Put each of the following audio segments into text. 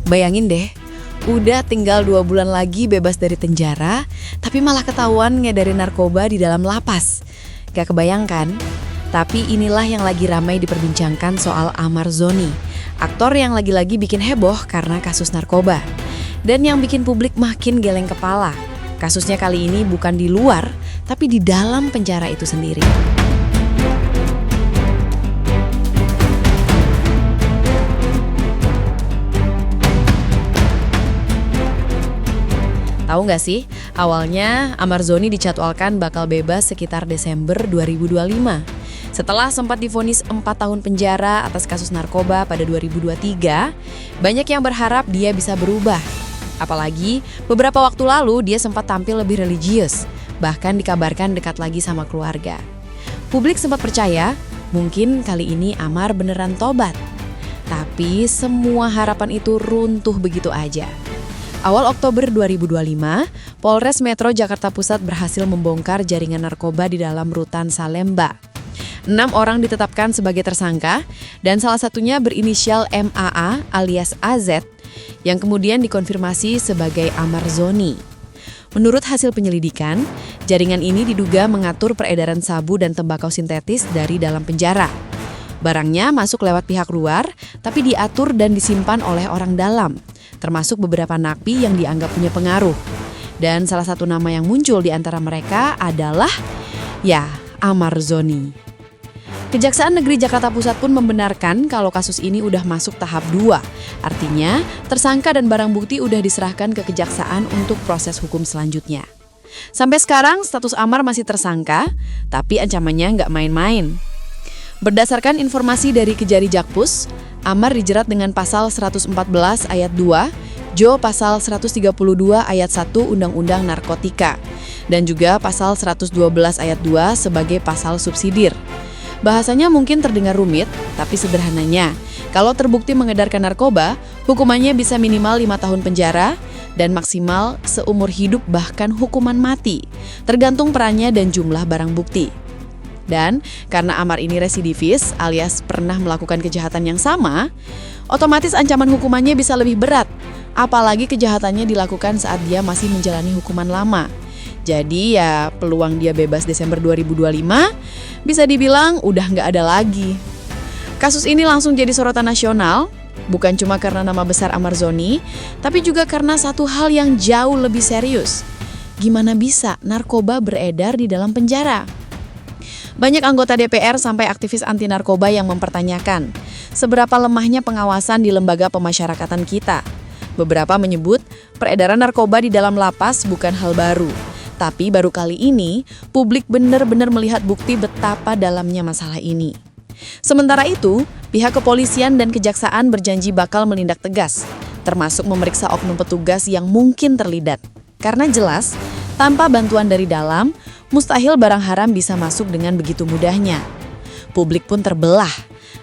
Bayangin deh, udah tinggal 2 bulan lagi bebas dari penjara, tapi malah ketahuan ngedarin narkoba di dalam lapas. Gak kebayangkan? Tapi inilah yang lagi ramai diperbincangkan soal Amar Zoni, aktor yang lagi-lagi bikin heboh karena kasus narkoba. Dan yang bikin publik makin geleng kepala, kasusnya kali ini bukan di luar, tapi di dalam penjara itu sendiri. Tahu nggak sih, awalnya Amar Zoni dijadwalkan bakal bebas sekitar Desember 2025. Setelah sempat divonis 4 tahun penjara atas kasus narkoba pada 2023, banyak yang berharap dia bisa berubah. Apalagi beberapa waktu lalu dia sempat tampil lebih religius, bahkan dikabarkan dekat lagi sama keluarga. Publik sempat percaya, mungkin kali ini Amar beneran tobat. Tapi semua harapan itu runtuh begitu aja. Awal Oktober 2025, Polres Metro Jakarta Pusat berhasil membongkar jaringan narkoba di dalam rutan Salemba. 6 orang ditetapkan sebagai tersangka dan salah satunya berinisial MAA alias AZ yang kemudian dikonfirmasi sebagai Amar Zoni. Menurut hasil penyelidikan, jaringan ini diduga mengatur peredaran sabu dan tembakau sintetis dari dalam penjara. Barangnya masuk lewat pihak luar, tapi diatur dan disimpan oleh orang dalam, termasuk beberapa napi yang dianggap punya pengaruh. Dan salah satu nama yang muncul di antara mereka adalah, Amar Zoni. Kejaksaan Negeri Jakarta Pusat pun membenarkan kalau kasus ini udah masuk tahap 2. Artinya, tersangka dan barang bukti udah diserahkan ke kejaksaan untuk proses hukum selanjutnya. Sampai sekarang, status Amar masih tersangka, tapi ancamannya nggak main-main. Berdasarkan informasi dari Kejari Jakpus, Amar dijerat dengan pasal 114 ayat 2, Jo pasal 132 ayat 1 Undang-Undang Narkotika, dan juga pasal 112 ayat 2 sebagai pasal subsidir. Bahasanya mungkin terdengar rumit, tapi sederhananya, kalau terbukti mengedarkan narkoba, hukumannya bisa minimal 5 tahun penjara dan maksimal seumur hidup bahkan hukuman mati, tergantung perannya dan jumlah barang bukti. Dan karena Amar ini residivis alias pernah melakukan kejahatan yang sama, otomatis ancaman hukumannya bisa lebih berat, apalagi kejahatannya dilakukan saat dia masih menjalani hukuman lama. Jadi peluang dia bebas Desember 2025 bisa dibilang udah nggak ada lagi. Kasus ini langsung jadi sorotan nasional, bukan cuma karena nama besar Amar Zoni, tapi juga karena satu hal yang jauh lebih serius. Gimana bisa narkoba beredar di dalam penjara? Banyak anggota DPR sampai aktivis anti narkoba yang mempertanyakan seberapa lemahnya pengawasan di lembaga pemasyarakatan kita. Beberapa menyebut peredaran narkoba di dalam lapas bukan hal baru. Tapi baru kali ini publik benar-benar melihat bukti betapa dalamnya masalah ini. Sementara itu, pihak kepolisian dan kejaksaan berjanji bakal menindak tegas, termasuk memeriksa oknum petugas yang mungkin terlibat. Karena jelas, tanpa bantuan dari dalam, mustahil barang haram bisa masuk dengan begitu mudahnya. Publik pun terbelah.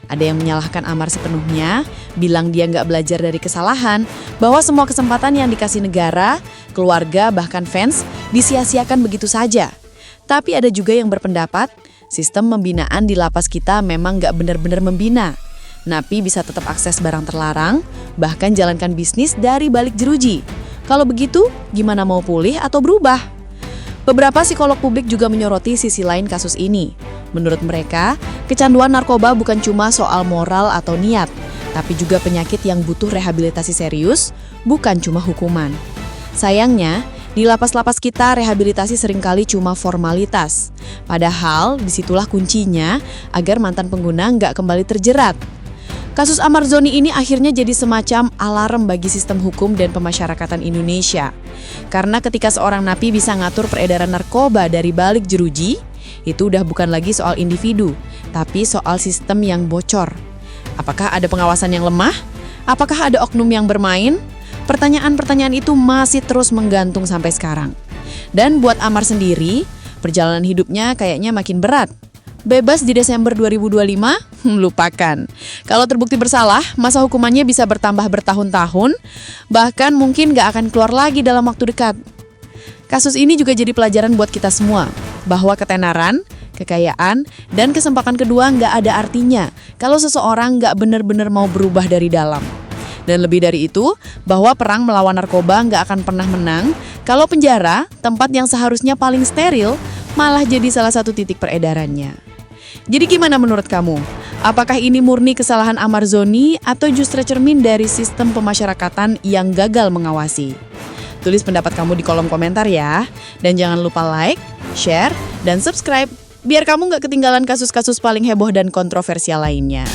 Ada yang menyalahkan Amar sepenuhnya, bilang dia nggak belajar dari kesalahan, bahwa semua kesempatan yang dikasih negara, keluarga, bahkan fans, disia-siakan begitu saja. Tapi ada juga yang berpendapat, sistem pembinaan di lapas kita memang nggak benar-benar membina. Napi bisa tetap akses barang terlarang, bahkan jalankan bisnis dari balik jeruji. Kalau begitu, gimana mau pulih atau berubah? Beberapa psikolog publik juga menyoroti sisi lain kasus ini. Menurut mereka, kecanduan narkoba bukan cuma soal moral atau niat, tapi juga penyakit yang butuh rehabilitasi serius, bukan cuma hukuman. Sayangnya, di lapas-lapas kita rehabilitasi seringkali cuma formalitas. Padahal disitulah kuncinya agar mantan pengguna nggak kembali terjerat. Kasus Amar Zoni ini akhirnya jadi semacam alarm bagi sistem hukum dan pemasyarakatan Indonesia. Karena ketika seorang napi bisa ngatur peredaran narkoba dari balik jeruji, itu udah bukan lagi soal individu, tapi soal sistem yang bocor. Apakah ada pengawasan yang lemah? Apakah ada oknum yang bermain? Pertanyaan-pertanyaan itu masih terus menggantung sampai sekarang. Dan buat Amar sendiri, perjalanan hidupnya kayaknya makin berat. Bebas di Desember 2025? Lupakan. Kalau terbukti bersalah, masa hukumannya bisa bertambah bertahun-tahun, bahkan mungkin gak akan keluar lagi dalam waktu dekat. Kasus ini juga jadi pelajaran buat kita semua, bahwa ketenaran, kekayaan, dan kesempatan kedua gak ada artinya kalau seseorang gak benar-benar mau berubah dari dalam. Dan lebih dari itu, bahwa perang melawan narkoba nggak akan pernah menang kalau penjara, tempat yang seharusnya paling steril, malah jadi salah satu titik peredarannya. Jadi gimana menurut kamu? Apakah ini murni kesalahan Amarzoni atau justru cermin dari sistem pemasyarakatan yang gagal mengawasi? Tulis pendapat kamu di kolom komentar ya. Dan jangan lupa like, share, dan subscribe biar kamu nggak ketinggalan kasus-kasus paling heboh dan kontroversial lainnya.